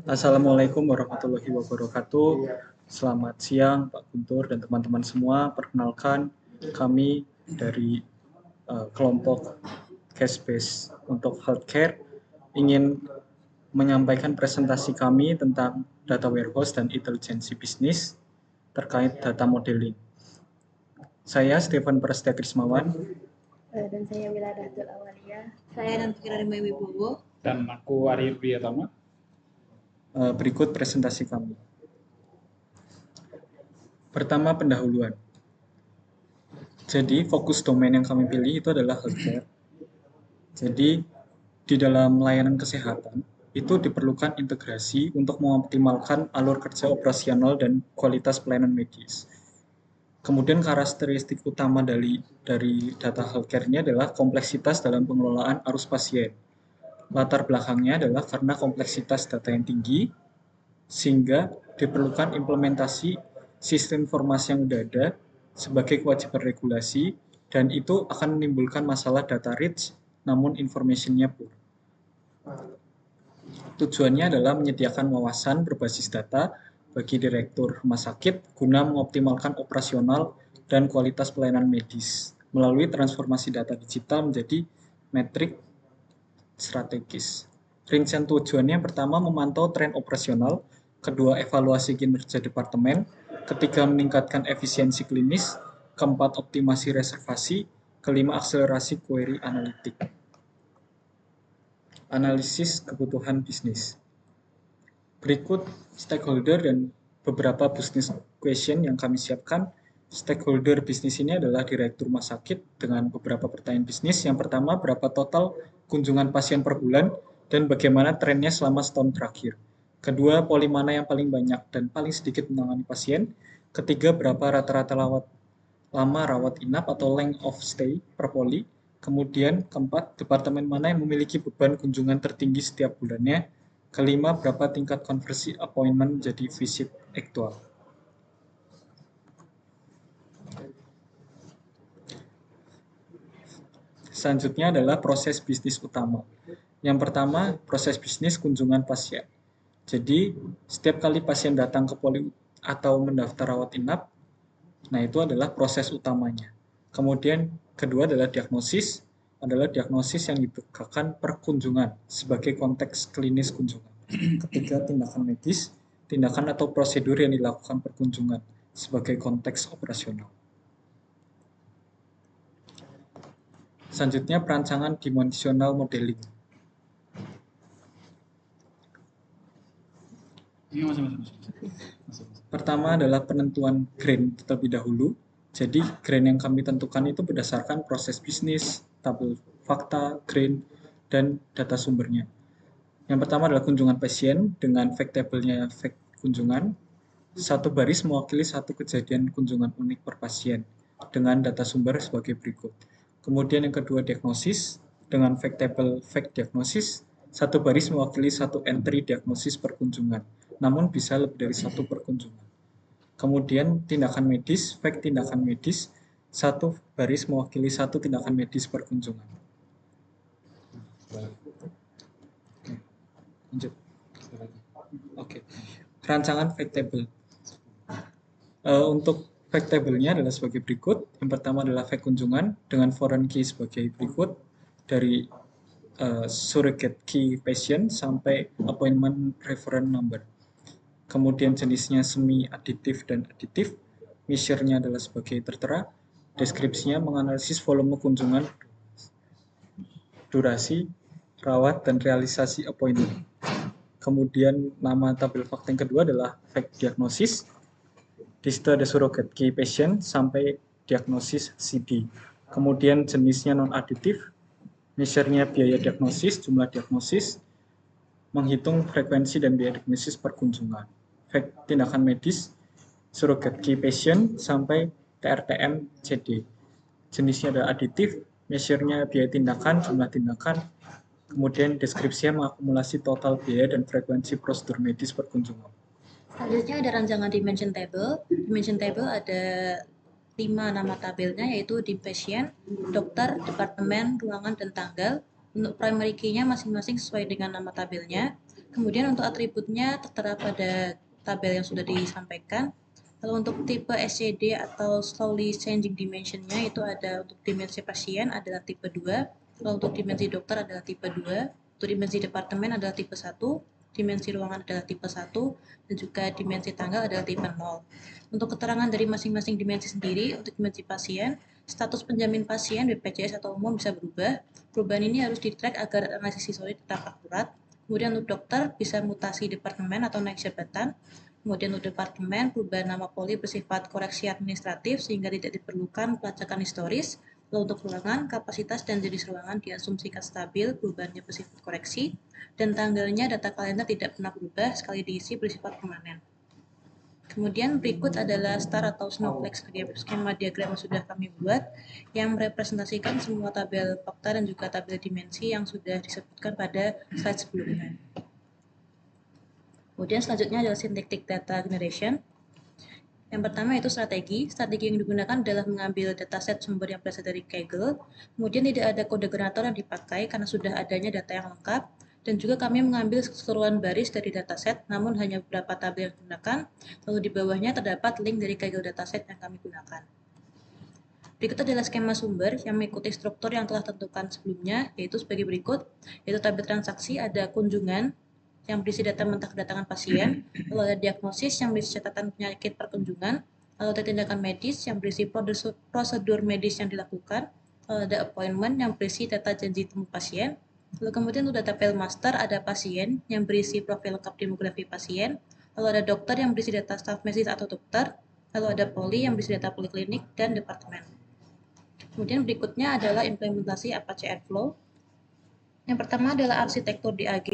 Assalamualaikum warahmatullahi wabarakatuh. Selamat siang Pak Guntur dan teman-teman semua. Perkenalkan, kami dari kelompok Cashbase untuk Healthcare ingin menyampaikan presentasi kami tentang data warehouse dan intelijensi bisnis terkait data modeling. Saya Stephen Prestia Krismawan. Dan saya Wiladatul Awalia. Saya Nanti Kirarima Wibowo. Dan aku Arya Priyatama. Berikut presentasi kami. Pertama, pendahuluan. Jadi, fokus domain yang kami pilih itu adalah healthcare. Jadi, di dalam layanan kesehatan, itu diperlukan integrasi untuk mengoptimalkan alur kerja operasional dan kualitas pelayanan medis. Kemudian karakteristik utama dari data healthcare ini adalah kompleksitas dalam pengelolaan arus pasien. Latar belakangnya adalah karena kompleksitas data yang tinggi, sehingga diperlukan implementasi sistem informasi yang sudah ada sebagai kewajiban regulasi, dan itu akan menimbulkan masalah data rich, namun information-nya poor. Tujuannya adalah menyediakan wawasan berbasis data bagi direktur rumah sakit guna mengoptimalkan operasional dan kualitas pelayanan medis melalui transformasi data digital menjadi metrik strategis. Rincian tujuannya yang pertama memantau tren operasional, kedua evaluasi kinerja departemen, ketiga meningkatkan efisiensi klinis, keempat optimasi reservasi, kelima akselerasi query analitik. Analisis kebutuhan bisnis. Berikut stakeholder dan beberapa business question yang kami siapkan. Stakeholder bisnis ini adalah direktur rumah sakit dengan beberapa pertanyaan bisnis. Yang pertama, berapa total kunjungan pasien per bulan dan bagaimana trennya selama setahun terakhir. Kedua, poli mana yang paling banyak dan paling sedikit menangani pasien. Ketiga, berapa rata-rata lama rawat inap atau length of stay per poli. Kemudian keempat, departemen mana yang memiliki beban kunjungan tertinggi setiap bulannya. Kelima, berapa tingkat konversi appointment menjadi visit aktual. Selanjutnya adalah proses bisnis utama. Yang pertama, proses bisnis kunjungan pasien. Jadi, setiap kali pasien datang ke poli atau mendaftar rawat inap, nah itu adalah proses utamanya. Kemudian, kedua adalah diagnosis yang ditegakkan per kunjungan sebagai konteks klinis kunjungan. Ketiga, tindakan medis, tindakan atau prosedur yang dilakukan per kunjungan sebagai konteks operasional. Selanjutnya, perancangan dimensional modeling. Pertama adalah penentuan grain terlebih dahulu. Jadi, grain yang kami tentukan itu berdasarkan proses bisnis, tabel fakta, grain, dan data sumbernya. Yang pertama adalah kunjungan pasien dengan fact table-nya fact kunjungan. Satu baris mewakili satu kejadian kunjungan unik per pasien dengan data sumber sebagai berikut. Kemudian yang kedua diagnosis dengan fact table fact diagnosis. Satu baris mewakili satu entry diagnosis per kunjungan, namun bisa lebih dari satu per kunjungan. Kemudian tindakan medis, fact tindakan medis, satu baris mewakili satu tindakan medis per kunjungan. Lanjut. Oke. Rancangan fact table. Untuk fact table-nya adalah sebagai berikut. Yang pertama adalah fact kunjungan dengan foreign key sebagai berikut dari surrogate key patient sampai appointment reference number. Kemudian jenisnya semi aditif dan aditif. Measure-nya adalah sebagai tertera. Deskripsinya menganalisis volume kunjungan, durasi, rawat, dan realisasi appointment. Kemudian nama tabel fakta yang kedua adalah fact diagnosis. Di situ ada surrogate key patient sampai diagnosis CD. Kemudian jenisnya non-aditif, measure-nya biaya diagnosis, jumlah diagnosis, menghitung frekuensi dan biaya diagnosis per kunjungan. Fact tindakan medis, surrogate key patient sampai TRTM CD. Jenisnya adalah aditif, measure-nya biaya tindakan, jumlah tindakan, kemudian deskripsinya mengakumulasi total biaya dan frekuensi prosedur medis per kunjungan. Selanjutnya ada rancangan dimension table. Dimension table ada 5 nama tabelnya, yaitu di pasien, dokter, departemen, ruangan, dan tanggal. Untuk primary key-nya masing-masing sesuai dengan nama tabelnya. Kemudian untuk atributnya tertera pada tabel yang sudah disampaikan. Kalau untuk tipe SCD atau slowly changing dimensionnya itu ada untuk dimensi pasien adalah tipe 2, kalau untuk dimensi dokter adalah tipe 2, untuk dimensi departemen adalah tipe 1, dimensi ruangan adalah tipe 1, dan juga dimensi tanggal adalah tipe 0. Untuk keterangan dari masing-masing dimensi sendiri, untuk dimensi pasien, status penjamin pasien BPJS atau umum bisa berubah. Perubahan ini harus di-track agar analisis historik tetap akurat. Kemudian untuk dokter bisa mutasi departemen atau naik jabatan. Kemudian untuk departemen, perubahan nama poli bersifat koreksi administratif sehingga tidak diperlukan pelacakan historis. Lalu untuk ruangan, kapasitas dan jenis ruangan diasumsikan stabil, perubahannya bersifat koreksi, dan tanggalnya data kalender tidak pernah berubah sekali diisi bersifat permanen. Kemudian berikut adalah star atau snowflake skema diagram yang sudah kami buat yang merepresentasikan semua tabel fakta dan juga tabel dimensi yang sudah disebutkan pada slide sebelumnya. Kemudian selanjutnya adalah synthetic data generation. Yang pertama itu strategi. Strategi yang digunakan adalah mengambil dataset sumber yang berasal dari Kaggle. Kemudian tidak ada kode generator yang dipakai karena sudah adanya data yang lengkap. Dan juga kami mengambil keseluruhan baris dari dataset, namun hanya beberapa tabel yang digunakan. Lalu di bawahnya terdapat link dari Kaggle dataset yang kami gunakan. Berikut adalah skema sumber yang mengikuti struktur yang telah tentukan sebelumnya, yaitu sebagai berikut, yaitu tabel transaksi ada kunjungan, yang berisi data mentah kedatangan pasien, lalu ada diagnosis yang berisi catatan penyakit perkunjungan, lalu ada tindakan medis yang berisi prosedur medis yang dilakukan, lalu ada appointment yang berisi data janji temu pasien, lalu kemudian untuk data file master ada pasien yang berisi profil lengkap demografi pasien, lalu ada dokter yang berisi data staff medis atau dokter, lalu ada poli yang berisi data poliklinik dan departemen. Kemudian berikutnya adalah implementasi Apache Airflow. Yang pertama adalah arsitektur DAG.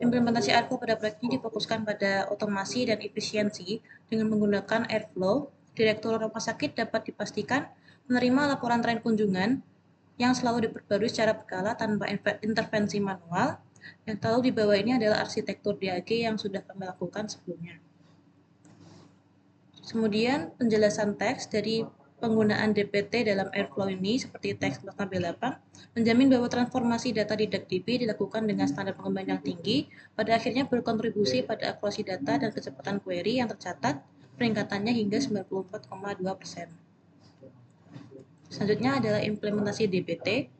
Implementasi Airflow pada proyek ini difokuskan pada otomasi dan efisiensi dengan menggunakan Airflow. Direktur rumah sakit dapat dipastikan menerima laporan tren kunjungan yang selalu diperbarui secara berkala tanpa intervensi manual. Yang lalu di bawah ini adalah arsitektur DAG yang sudah kami lakukan sebelumnya. Kemudian penjelasan teks dari penggunaan DPT dalam Airflow ini seperti teks tabel 8 menjamin bahwa transformasi data di DAG-DB dilakukan dengan standar pengembangan yang tinggi, pada akhirnya berkontribusi pada akurasi data dan kecepatan query yang tercatat peningkatannya hingga 94,2%. Selanjutnya adalah implementasi DPT.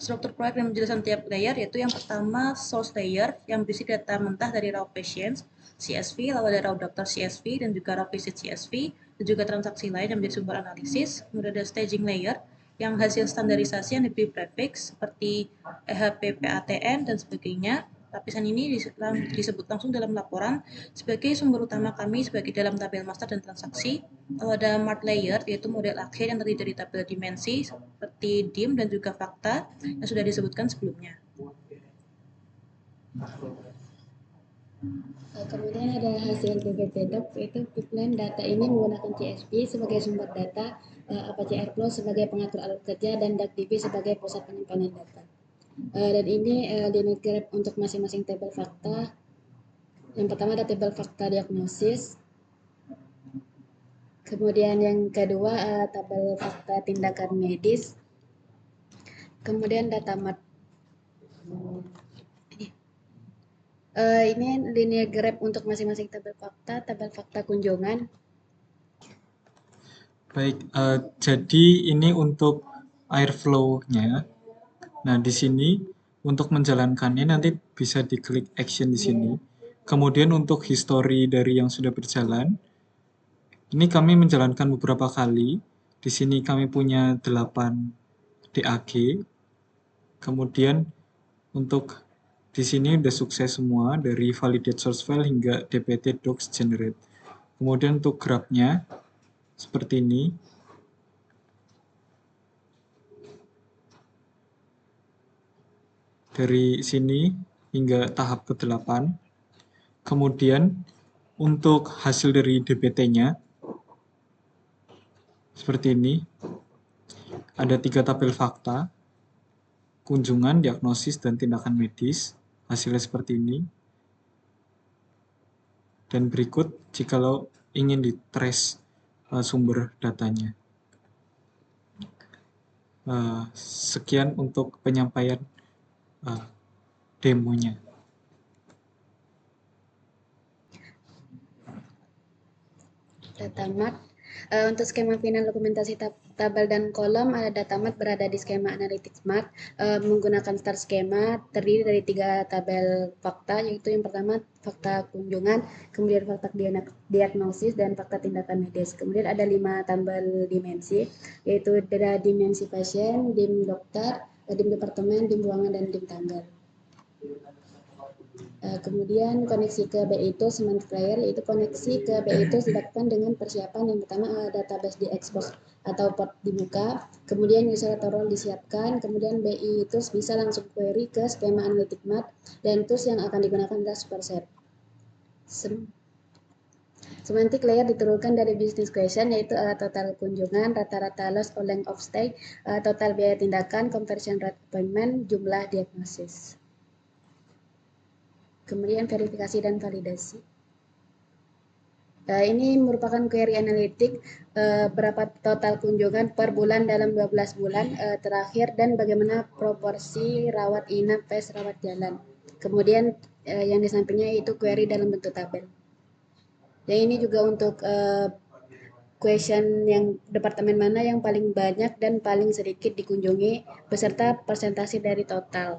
Struktur proyek dan penjelasan tiap layer yaitu yang pertama source layer yang berisi data mentah dari raw patients, CSV, lalu ada raw doctor CSV dan juga raw visit CSV, dan juga transaksi lain yang menjadi sumber analisis. Kemudian ada staging layer yang hasil standarisasi yang diberi prefix seperti EHP, PATN, dan sebagainya. Lapisan ini disebut langsung dalam laporan sebagai sumber utama kami sebagai dalam tabel master dan transaksi. Lalu ada mart layer yaitu model akhir yang terdiri dari tabel dimensi seperti dim dan juga fakta yang sudah disebutkan sebelumnya. Kemudian ada hasil DBT-Doc, yaitu pipeline data ini menggunakan CSV sebagai sumber data, Apache Airflow sebagai pengatur alur kerja, dan DAG-DB sebagai pusat penyimpanan data. Dan ini linear graph untuk masing-masing tabel fakta. Yang pertama ada tabel fakta diagnosis. Kemudian yang kedua tabel fakta tindakan medis. Kemudian data mart. Ini linear graph untuk masing-masing tabel fakta kunjungan. Baik, jadi ini untuk Airflow-nya. Nah, di sini untuk menjalankannya nanti bisa diklik action di sini. Kemudian untuk history dari yang sudah berjalan, ini kami menjalankan beberapa kali. Di sini kami punya 8 DAG. Kemudian untuk di sini udah sukses semua dari validate source file hingga dpt docs generate. Kemudian untuk graph-nya seperti ini. Dari sini hingga tahap ke-8. Kemudian untuk hasil dari DPT-nya seperti ini. Ada 3 tabel fakta, kunjungan, diagnosis, dan tindakan medis. Hasilnya seperti ini. Dan berikut jikalau ingin di-trace sumber datanya. Sekian untuk penyampaian demonya. Data mart. Untuk skema final dokumentasi tabel dan kolom, data mart berada di skema Analytics Mart menggunakan star skema terdiri dari 3 tabel fakta, yaitu yang pertama fakta kunjungan, kemudian fakta diagnosis, dan fakta tindakan medis. Kemudian ada 5 tabel dimensi, yaitu ada dimensi pasien, dim dokter, dim departemen, dim ruangan, dan dim tanggal. Kemudian koneksi ke BI-Tools semantic layer, yaitu koneksi ke BI-Tools dilakukan dengan persiapan yang pertama database diekspos atau port dibuka, kemudian user atau role disiapkan, kemudian BI-Tools bisa langsung query ke skema Analytic Mart, dan tools yang akan digunakan adalah Superset. Semantic layer diturunkan dari business question, yaitu total kunjungan, rata-rata loss or length of stay, total biaya tindakan, conversion rate appointment, jumlah diagnosis. Kemudian verifikasi dan validasi. Ini merupakan query analitik berapa total kunjungan per bulan dalam 12 bulan terakhir dan bagaimana proporsi rawat inap / rawat jalan. Kemudian yang di sampingnya itu query dalam bentuk tabel. Yang ini juga untuk question yang departemen mana yang paling banyak dan paling sedikit dikunjungi beserta persentase dari total.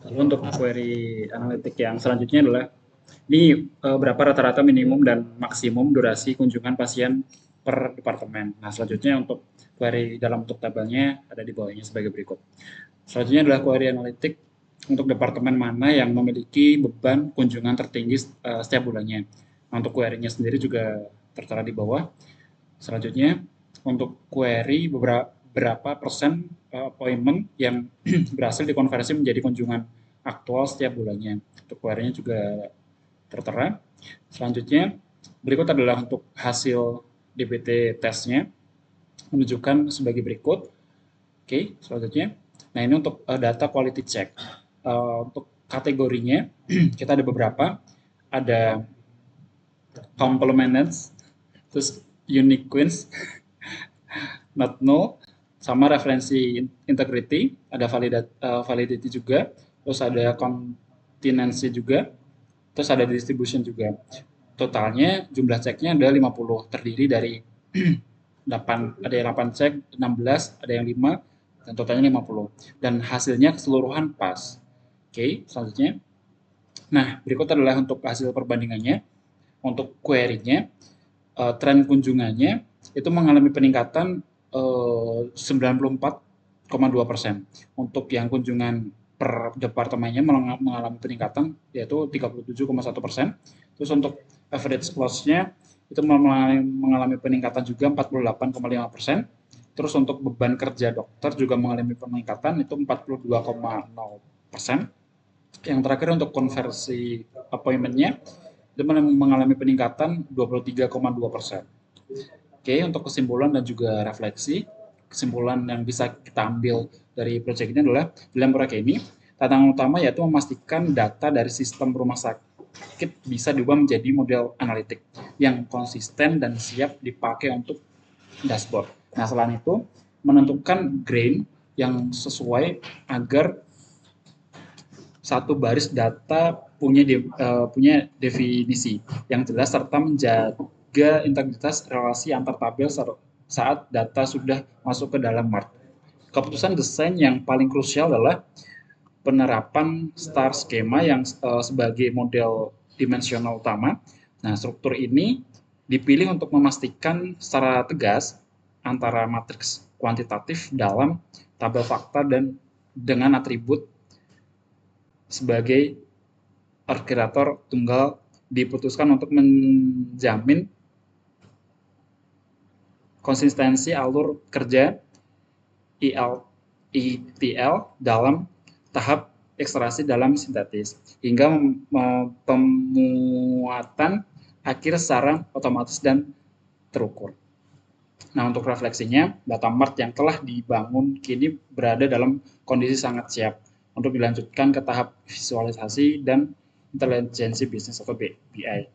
Lalu untuk query analitik yang selanjutnya adalah ini berapa rata-rata minimum dan maksimum durasi kunjungan pasien per departemen. Nah, selanjutnya untuk query dalam bentuk tabelnya ada di bawahnya sebagai berikut. Selanjutnya adalah query analitik untuk departemen mana yang memiliki beban kunjungan tertinggi setiap bulannya. Nah, untuk query-nya sendiri juga tertera di bawah. Selanjutnya untuk query berapa persen appointment yang berhasil dikonversi menjadi kunjungan aktual setiap bulannya. Untuk query-nya juga tertera. Selanjutnya, berikut adalah untuk hasil DBT tesnya, menunjukkan sebagai berikut. Oke, selanjutnya. Nah, ini untuk data quality check. Untuk kategorinya, kita ada beberapa. Ada complements, terus unique queens, not null, sama referensi integrity, ada validity juga, terus ada continency juga, terus ada distribution juga. Totalnya jumlah ceknya ada 50, terdiri dari 8, ada yang 8 cek, 16, ada yang 5, dan totalnya 50. Dan hasilnya keseluruhan pas. Oke, selanjutnya. Nah, berikut adalah untuk hasil perbandingannya. Untuk query-nya, tren kunjungannya itu mengalami peningkatan 94,2%. Untuk yang kunjungan per departemennya mengalami peningkatan yaitu 37,1%. Terus untuk average close-nya itu mengalami peningkatan juga 48,5%. Terus untuk beban kerja dokter juga mengalami peningkatan itu 42,0%. Yang terakhir untuk konversi appointment-nya itu mengalami peningkatan 23,2%. Oke, untuk kesimpulan dan juga refleksi, kesimpulan yang bisa kita ambil dari proyek ini adalah dalam proyek ini, tantangan utama yaitu memastikan data dari sistem rumah sakit bisa diubah menjadi model analitik yang konsisten dan siap dipakai untuk dashboard. Nah, selain itu, menentukan grain yang sesuai agar satu baris data punya definisi yang jelas serta menjaga integritas relasi antar tabel saat data sudah masuk ke dalam Mart. Keputusan desain yang paling krusial adalah penerapan star skema yang sebagai model dimensional utama. Nah, struktur ini dipilih untuk memastikan secara tegas antara matriks kuantitatif dalam tabel fakta dan dengan atribut sebagai orkestrator tunggal diputuskan untuk menjamin konsistensi alur kerja ETL dalam tahap ekstraksi dalam sintetis hingga pemuatan akhir secara otomatis dan terukur. Nah, untuk refleksinya, data Mart yang telah dibangun kini berada dalam kondisi sangat siap untuk dilanjutkan ke tahap visualisasi dan intelijensi bisnis atau BI.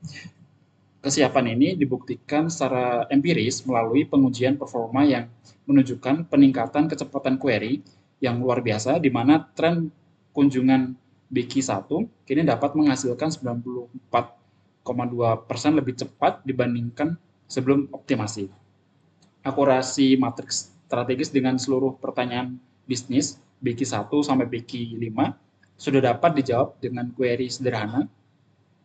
Kesiapan ini dibuktikan secara empiris melalui pengujian performa yang menunjukkan peningkatan kecepatan query yang luar biasa, di mana tren kunjungan BQ1 kini dapat menghasilkan 94 2,2% lebih cepat dibandingkan sebelum optimasi. Akurasi matriks strategis dengan seluruh pertanyaan bisnis BQ1 sampai BQ5 sudah dapat dijawab dengan query sederhana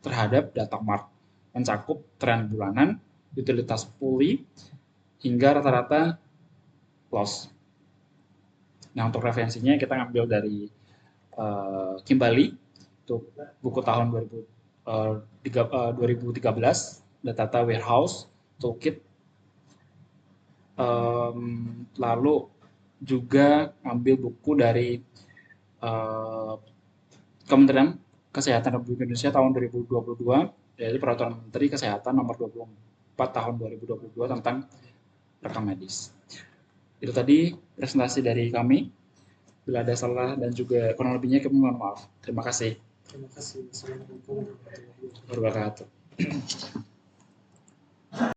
terhadap data mart, mencakup tren bulanan, utilitas pulih, hingga rata-rata loss. Nah, untuk referensinya kita ngambil dari Kimbali, untuk buku tahun 2013, Data Warehouse Toolkit. Lalu juga ambil buku dari Kementerian Kesehatan Republik Indonesia tahun 2022, yaitu Peraturan Menteri Kesehatan Nomor 24 tahun 2022 tentang rekam medis. Itu tadi presentasi dari kami. Bila ada salah dan juga kurang lebihnya kami mohon maaf. Terima kasih. Terima kasih. Assalamualaikum warahmatullahi wabarakatuh.